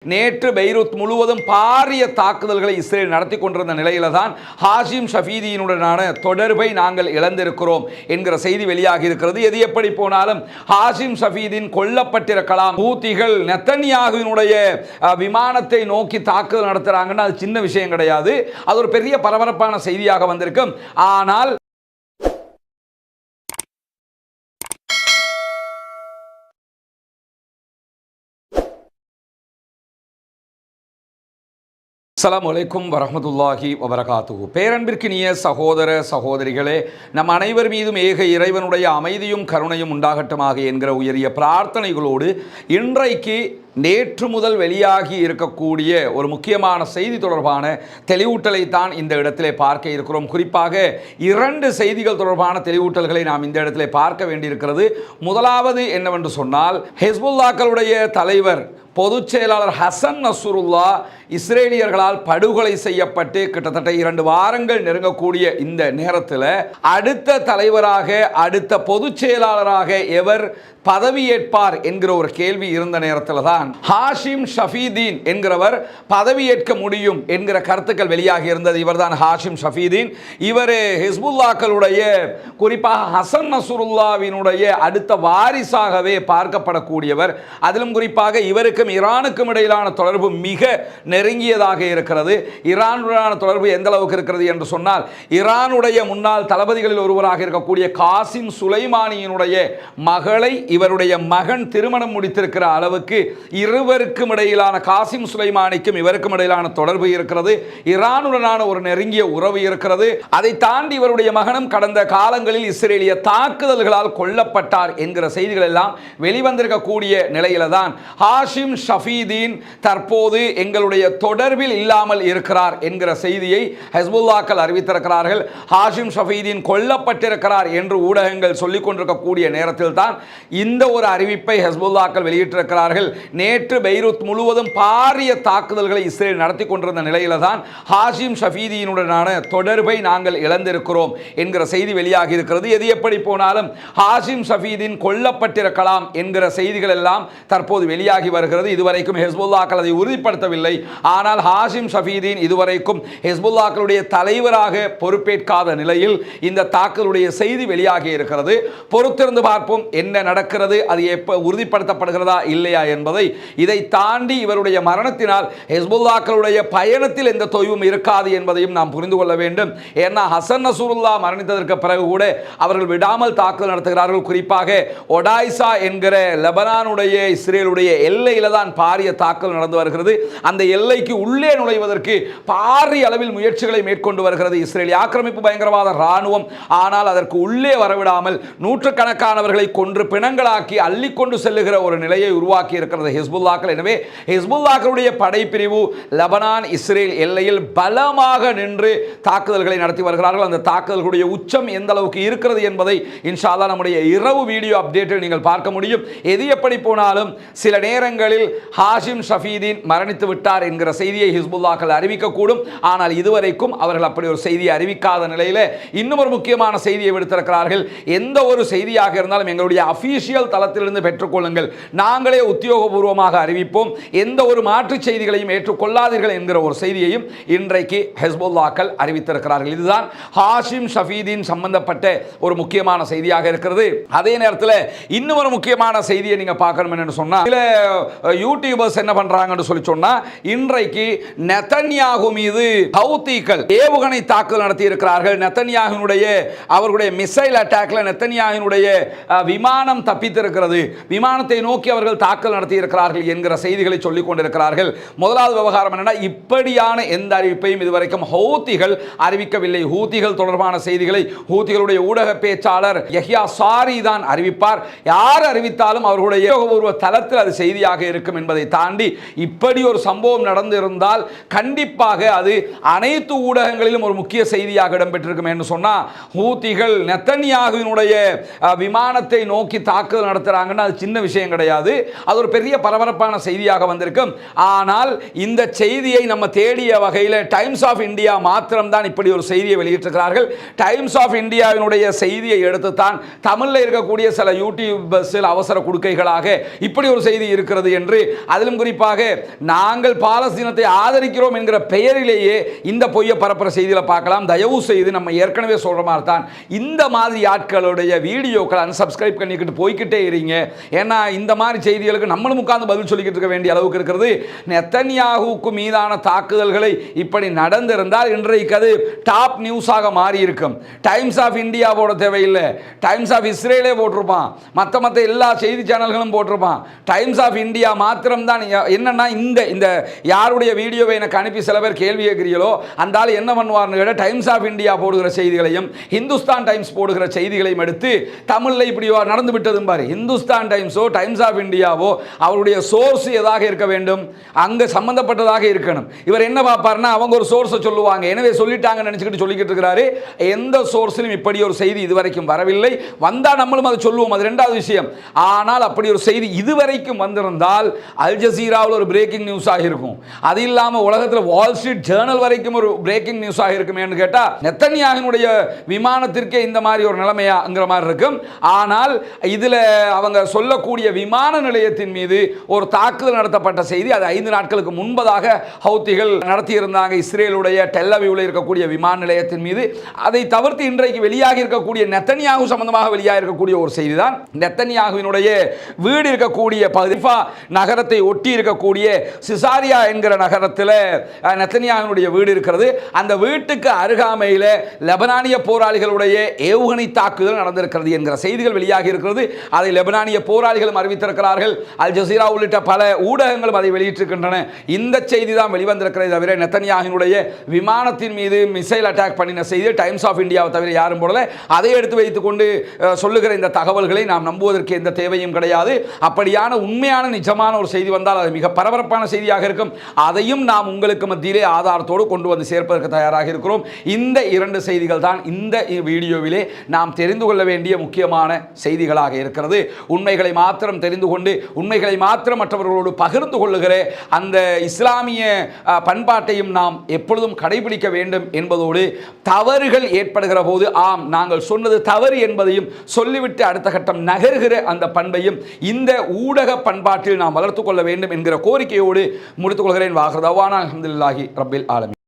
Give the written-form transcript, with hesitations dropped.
நேற்று பெய்ரூத் முழுவதும் பாரிய தாக்குதல்களை இஸ்ரேல் நடத்தி கொண்டிருந்த நிலையில தான் ஹாஷிம் ஷஃபீதியினுடனான தொடர்பை நாங்கள் இழந்திருக்கிறோம் என்கிற செய்தி வெளியாகி இருக்கிறது. எது எப்படி போனாலும் ஹாஷிம் ஷஃபீதின் கொல்லப்பட்டிருக்கலாம். ஹூத்திகள் நெத்தன்யாகுவினுடைய விமானத்தை நோக்கி தாக்குதல் நடத்துறாங்கன்னா அது சின்ன விஷயம் கிடையாது. அது ஒரு பெரிய பரபரப்பான செய்தியாக வந்திருக்கும். ஆனால் அஸ்ஸலாமு அலைக்கும் வரஹ்மத்துல்லாஹி வபரகாத்துஹு. பேரன்பிற்கினிய சகோதர சகோதரிகளே, நம் அனைவர் மீதும் ஏக இறைவனுடைய அமைதியும் கருணையும் உண்டாகட்டுமாக என்கிற உயரிய பிரார்த்தனைகளோடு இன்றைக்கு நேற்று முதல் வெளியாகி இருக்கக்கூடிய ஒரு முக்கியமான செய்தி தொடர்பான தெளிவூட்டலை தான் இந்த இடத்திலே பார்க்க இருக்கிறோம். குறிப்பாக இரண்டு செய்திகள் தொடர்பான தெளிவூட்டல்களை நாம் இந்த இடத்திலே பார்க்க வேண்டியிருக்கிறது. முதலாவது என்னவென்று சொன்னால், ஹிஸ்புல்லாக்களுடைய தலைவர் பொதுச் செயலாளர் ஹசன் நஸ்ருல்லா இஸ்ரேலியர்களால் படுகொலை செய்யப்பட்டு கிட்டத்தட்ட 2 வாரங்கள் நெருங்கக்கூடிய இந்த நேரத்தில் அடுத்த தலைவராக, அடுத்த பொதுச் செயலாளராக எவர் பதவியேற்பார் என்கிற ஒரு கேள்வி இருந்த நேரத்தில் தான் ஹாஷிம் ஷஃபீதீன் என்கிறவர் பதவியேற்க முடியும் என்கிற கருத்துக்கள் வெளியாகி இருந்தது. இவர் தான் ஹாஷிம் ஷஃபீதீன். இவர் ஹிஸ்புல்லாக்களுடைய, குறிப்பாக ஹசன் நஸ்ருல்லாவினுடைய அடுத்த வாரிசாகவே பார்க்கப்படக்கூடியவர். அதிலும் குறிப்பாக இவருக்கும் ஈரானுக்கும் இடையிலான தொடர்பு மிக நெருங்கியதாக இருக்கிறது. ஈரானுடனான தொடர்பு எந்த அளவுக்கு இருக்கிறது என்று சொன்னால், ஈரானுடைய முன்னாள் தளபதிகளில் ஒருவராக இருக்கக்கூடிய காசிம் சுலைமானியினுடைய மகளை இவருடைய மகன் திருமணம் முடித்திருக்கிற அளவுக்கு இருவருக்கும் இடையிலான, காசிம் சுலைமானிக்கும் இவருக்கும் இடையிலான தொடர்பு இருக்கிறது. ஈரானுடனான ஒரு நெருங்கிய உறவு இருக்கிறது. அதை தாண்டி இவருடைய மகனும் கடந்த காலங்களில் இஸ்ரேலிய தாக்குதல்களால் கொல்லப்பட்டார் என்கிற செய்திகள் எல்லாம் வெளிவந்திருக்கக்கூடிய நிலையில தான் ஹாஷிம் ஷஃபீதீன் தற்போது எங்களுடைய தொடர்பில் இல்லாமல் இருக்கிறார் என்கிற செய்தியை ஹிஸ்புல்லாக்கள் அறிவித்திருக்கிறார்கள். ஹாஷிம் ஷஃபீதீன் கொல்லப்பட்டிருக்கிறார் என்று ஊடகங்கள் சொல்லிக் கொண்டிருக்கக்கூடிய நேரத்தில் தான் இந்த ஒரு அறிவிப்பை ஹிஸ்புல்லாக்கள் வெளியிட்டிருக்கிறார்கள். நேற்று பெய்ரூத் முழுவதும் பாரிய தாக்குதல்களை இஸ்ரேல் நடத்தி கொண்டிருந்த நிலையில தான் ஹாஷிம் ஷஃபீதியினுடனான தொடர்பை நாங்கள் இழந்திருக்கிறோம் என்கிற செய்தி வெளியாகி இருக்கிறது. எது எப்படி போனாலும் ஹாஷிம் ஷஃபீதீன் கொல்லப்பட்டிருக்கலாம் என்கிற செய்திகள் எல்லாம் தற்போது வெளியாகி வருகிறது. இதுவரைக்கும் ஹிஸ்புல்லாக்கள் அதை உறுதிப்படுத்தவில்லை. ஆனால் ஹாஷிம் ஷஃபீதீன் இதுவரைக்கும் ஹிஸ்புல்லாக்களுடைய தலைவராக பொறுப்பேற்காத நிலையில் இந்த தாக்குதலுடைய செய்தி வெளியாகி இருக்கிறது. பொறுத்திருந்து பார்ப்போம் என்ன நடக்கிறது, அது எப்ப உறுதிப்படுத்தப்படுகிறதா இல்லையா என்பதை. இதை தாண்டி இவருடைய மரணத்தினால் ஹிஸ்புல்லாக்களுடைய பயணத்தில் எந்த தொய்வும் இருக்காது என்பதையும் நாம் புரிந்து கொள்ள வேண்டும். ஏன்னா ஹசன் நஸ்ருல்லா மரணித்ததற்கு பிறகு கூட அவர்கள் விடாமல் தாக்குதல் நடத்துகிறார்கள். குறிப்பாக ஒடாய்சா என்கிற லெபனானுடைய இஸ்ரேலுடைய எல்லையில தான் பாரிய தாக்குதல் நடந்து வருகிறது. அந்த எல்லைக்கு உள்ளே நுழைவதற்கு பாரிய அளவில் முயற்சிகளை மேற்கொண்டு வருகிறது இஸ்ரேலிய ஆக்கிரமிப்பு பயங்கரவாத ராணுவம். ஆனால் அதற்கு உள்ளே வரவிடாமல் நூற்றுக்கணக்கானவர்களை கொன்று பிணங்களாக்கி அள்ளிக்கொண்டு செல்லுகிற ஒரு நிலையை உருவாக்கி இருக்கிறது ஹிஸ்புல்லாக்கள். எனவே ஹிஸ்புல்லாக்களுடைய படைப்பிரிவு லெபனான் இஸ்ரேல் எல்லையில் பலமாக நின்று தாக்குதல்களை நடத்தி வருகிறார்கள். அந்த தாக்குதல்களுடைய உச்சம் எந்த அளவுக்கு இருக்கிறது என்பதை இன்ஷா அல்லாஹ் நம்முடைய இரவு வீடியோ அப்டேட்டில் நீங்கள் பார்க்க முடியும். எது எப்படி போனாலும் சில நேரங்களில் ஹாஷிம் ஷஃபீதீன் மரணித்து விட்டார் என்கிற செய்தியை ஹிஸ்புல்லாக்கள் அறிவிக்கக்கூடும். ஆனால் இதுவரைக்கும் அவர்கள் அப்படி ஒரு செய்தியை அறிவிக்காத நிலையில் இன்னும் ஒரு முக்கியமான செய்தியை விடுத்திருக்கிறார்கள். எந்த ஒரு செய்தியாக இருந்தாலும் எங்களுடைய அபிஷியல் தளத்திலிருந்து பெற்றுக்கொள்ளுங்கள், நாங்களே உத்தியோகபூர்வமாக அறிவிப்போம், எந்த ஒரு மாற்று செய்திகளையும் ஏற்றுக்கொள்ளாதீர்கள் என்கிற ஒரு செய்தியையும் இன்றைக்கு ஹிஸ்புல்லாக்கள் அறிவித்திருக்கிறார்கள். இதுதான் ஹாஷிம் ஷஃபீதீன் சம்பந்தப்பட்ட ஒரு முக்கியமான செய்தியாக இருக்கிறது. அதே நேரத்தில் இன்னும் ஒரு முக்கியமான செய்தியை நீங்க பார்க்கணும் என்று சொன்னா, சில யூடியூபர்ஸ் என்ன பண்றாங்கன்னு சொல்லி சொன்னா, இன்றைக்கு நெத்தன்யாகு மீது ஹவுத்திகள் ஏவுகணை தாக்குதல் நடத்தி இருக்கிறார்கள். நெத்தன்யாகுனுடைய அவர்களுடைய மிசைல் அட்டாக்ல நெத்தன்யாகுனுடைய விமானம் தப்பித்திருக்கிறது, விமானத்தை நோக்கி அவர்கள் தாக்கல் நடத்தி இருக்கிறார்கள் என்கிற செய்திகளை சொல்லிக் கொண்டிருக்கிறார்கள். முதலாவது விவகாரம் என்னன்னா, இப்படியான எந்த அறிவிப்பையும் இதுவரைக்கும் ஹூத்திகள் அறிவிக்கவில்லை. ஹூத்திகள் தொடர்பான செய்திகளை ஹூத்திகளுடைய ஊடக பேச்சாளர் யஹ்யா சாரி தான் அறிவிப்பார். யார் அறிவித்தாலும் அவர்களுடைய உத்தியோகபூர்வ தளத்தில் அது செய்தியாக இருக்கும் என்பதை தாண்டி இப்படி ஒரு சம்பவம் நடந்திருந்தால் கண்டிப்பாக அது அனைத்து ஊடகங்களிலும் ஒரு முக்கிய செய்தியாக இடம்பெற்றிருக்கும் என்று சொன்னா, ஹூத்திகள் நெத்தன்யாகுவினுடைய விமானத்தை நோக்கி தாக்க தாக்குதல் நடத்துகிறாங்கன்னா அது சின்ன விஷயம் கிடையாது. அது ஒரு பெரிய பரபரப்பான செய்தியாக வந்திருக்கும். ஆனால் இந்த செய்தியை நம்ம தேடிய வகையில் டைம்ஸ் ஆஃப் இந்தியா மாத்திரம்தான் இப்படி ஒரு செய்தியை வெளியிட்டிருக்கிறார்கள். டைம்ஸ் ஆஃப் இந்தியாவினுடைய செய்தியை எடுத்து தான் தமிழில் இருக்கக்கூடிய சில யூடியூபர்ஸில் அவசர குடுக்கைகளாக இப்படி ஒரு செய்தி இருக்கிறது என்று, அதிலும் குறிப்பாக நாங்கள் பாலஸ்தீனத்தை ஆதரிக்கிறோம் என்கிற பெயரிலேயே இந்த பொய்யை பரப்புற செய்தியில் பார்க்கலாம். தயவு செய்து நம்ம ஏற்கனவே சொல்ற மாதிரி தான் இந்த மாதிரி ஆட்களுடைய வீடியோக்களை அன்சப்ஸ்கிரைப் பண்ணிக்கிட்டு போய்கிட்டே இருங்க. ஏன்னா இந்த மாதிரி செய்திகளுக்கு நம்மளும் உட்கார்ந்து பதில் சொல்லிக்கிட்டு இருக்க வேண்டிய அளவுக்கு இருக்கிறது. நெத்தன்யாகுவுக்கு மீதான தாக்குதல்களை இப்படி நடந்திருந்தால் இன்றைக்கு அது டாப் நியூஸாக மாறி இருக்கும். டைம்ஸ் ஆஃப் இந்தியா போட தேவையில்லை, டைம்ஸ் ஆஃப் இஸ்ரேலே போட்டிருப்பான், மற்ற எல்லா செய்தி சேனல்களும் போட்டிருப்பான். டைம்ஸ் ஆஃப் இந்தியா மாத்திரம்தான். என்னன்னா இந்த யாருடைய வீடியோவை எனக்கு அனுப்பி சில பேர் கேள்வி கேட்கிறீங்களோ அந்த ஆள் என்ன பண்ணுவார்னு கேட்டால் டைம்ஸ் ஆஃப் இந்தியா போடுகிற செய்திகளையும் ஹிந்துஸ்தான் டைம்ஸ் போடுகிற செய்திகளையும் எடுத்து தமிழில் இப்படி நடந்து விட்டதும் பாரு. ஹிந்துஸ்தான் டைம்ஸோ டைம்ஸ் ஆஃப் இந்தியாவோ அவருடைய சோர்ஸ் எதாக இருக்க வேண்டும், அங்கே சம்பந்தப்பட்டதாக இருக்கணும். இவர் என்ன பார்ப்பார்னா அவங்க ஒரு சோர்ஸை சொல்லுவாங்க, எனவே சொல்லிட்டாங்கன்னு நினச்சிக்கிட்டு சொல்லிக்கிட்டு இருக்கிறாரு. எந்த சோர்ஸிலும் இப்படி ஒரு செய்தி இதுவரைக்கும் வரவில்லை. வந்தால் நம்மளும் அதை சொல்லுவோம், அது ரெண்டாவது விஷயம். ஆனால் அப்படி ஒரு செய்தி இதுவரைக்கும் வந்திருந்தால் அல் ஜசீராவில் ஒரு பிரேக்கிங் நியூஸாக இருக்கும். அது இல்லாமல் உலகத்தில் வால் ஸ்ட்ரீட் ஜேர்னல் வரைக்கும் ஒரு பிரேக்கிங் நியூஸாக இருக்குமேன்னு கேட்டால் நெத்தன்யாகுவினுடைய விமானத்திற்கே இந்த மாதிரி ஒரு நிலைமையாங்கிற மாதிரி இருக்கும். ஆனால் இதில் அவங்க சொல்லக்கூடிய விமான நிலையத்தின் மீது ஒரு தாக்குதல் நடத்தப்பட்ட செய்தி அது 5 நாட்களுக்கு முன்பதாக ஹவுத்திகள் நடத்தியிருந்தாங்க இஸ்ரேலுடைய டெல் அவீவில் இருக்கக்கூடிய விமான நிலையத்தின் மீது. அதை தவிர்த்து இன்றைக்கு வெளியாகி இருக்கக்கூடிய நெத்தன்யாகு சம்பந்தமாக வெளியாக இருக்கக்கூடிய ஒரு செய்தி தான் நெத்தன்யாகுவினுடைய வீடு இருக்கக்கூடிய பகுதிஃபா நகரத்தை ஒட்டி இருக்கக்கூடிய சிசாரியா என்கிற நகரத்தில் நெத்தன்யாகுவினுடைய வீடு இருக்கிறது. அந்த வீட்டுக்கு அருகாமையில் லெபனானிய போராளிகளுடைய ஏவுகணை தாக்குதல் நடந்திருக்கிறது என்கிற செய்திகள் வெளியாகி இருக்கிறது. அதை லெபனானிய போராளிகளும் அறிவித்திருக்கிறார்கள். அல் ஜசீரா உள்ளிட்ட பல ஊடகங்களும் அதை வெளியிட்டிருக்கின்றன. இந்த செய்தி தான் வெளிவந்திருக்கிறது தவிர நெத்தன்யாகுவினுடைய விமானத்தின் மீது மிசைல் அட்டாக் பண்ணின செய்தி டைம்ஸ் ஆஃப் இந்தியாவை தவிர யாரும் போடல. அதை எடுத்து வைத்துக் கொண்டு சொல்லுகிற இந்த தகவல்களை நாம் நம்புவதற்கு எந்த தேவையும் கிடையாது. அப்படியான உண்மையான நிஜமான ஒரு செய்தி வந்தால் அது மிக பரபரப்பான செய்தியாக இருக்கும். அதையும் நாம் உங்களுக்கு மத்தியிலே ஆதாரத்தோடு கொண்டு வந்து சேர்ப்பதற்கு தயாராக இருக்கிறோம். இந்த 2 செய்திகள் தான் இந்த வீடியோவிலே நாம் தெரிந்து கொள்ள வேண்டிய முக்கியமான செய்திகளாக இருக்கிறது. உண்மைகளை மாத்திரம் தெரிந்து கொண்டு உண்மைகளை மாத்திரம் மற்றவர்களோடு பகிர்ந்து கொள்ளுகிற அந்த இஸ்லாமிய பண்பாட்டையும் நாம் எப்பொழுதும் கடைபிடிக்க வேண்டும் என்பதோடு தவறுகள் ஏற்படுகிற போது ஆம் நாங்கள் சொன்னது தவறு என்பதையும் சொல்லிவிட்டு அடுத்த கட்டம் நகர்கிற அந்த பண்பையும் இந்த ஊடக பண்பாட்டில் நாம் வளர்த்துக் கொள்ள வேண்டும் என்கிற கோரிக்கையோடு முடித்துக் கொள்கிறேன். வாஹ்ரதவானா அல்ஹம்துலில்லாஹி ரப்பில் ஆலமீன்.